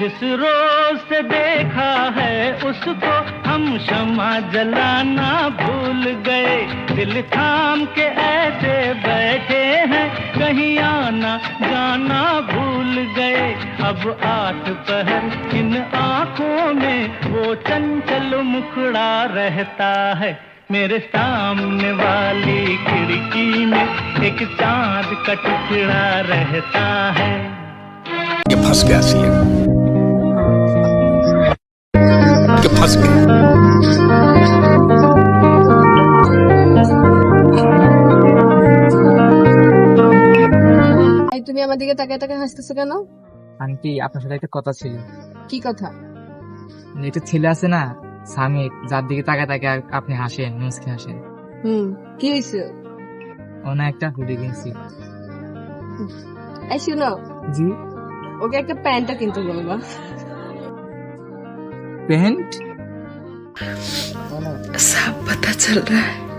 जिस रोज से देखा है उसको हम शमा जलाना भूल गए। दिल थाम के ऐसे बैठे हैं कहीं आना जाना भूल गए। अब 8 पहर इन आंखों में वो चंचल मुखड़ा रहता है। मेरे सामने वाली खिड़की में एक चांद का टुकड़ा रहता है। ये फंस गया सी ये फंस गया। তুমি আমার দিকে তাকিয়ে তাকিয়ে হাসতেছো কেন? আন্টি আপনার সাথে একটা কথা ছিল। কি কথা? একটা ছেলে আছে না সামিত, যার দিকে তাকায় তাকায় আপনি হাসেন, মুচকে হাসেন। কি হয়েছে? ও না একটা হুডি কিনছি। এই শুনো, জি। ওকে একটা প্যান্টটা কিনতে বলবা। প্যান্ট? सब पता चल रहा है।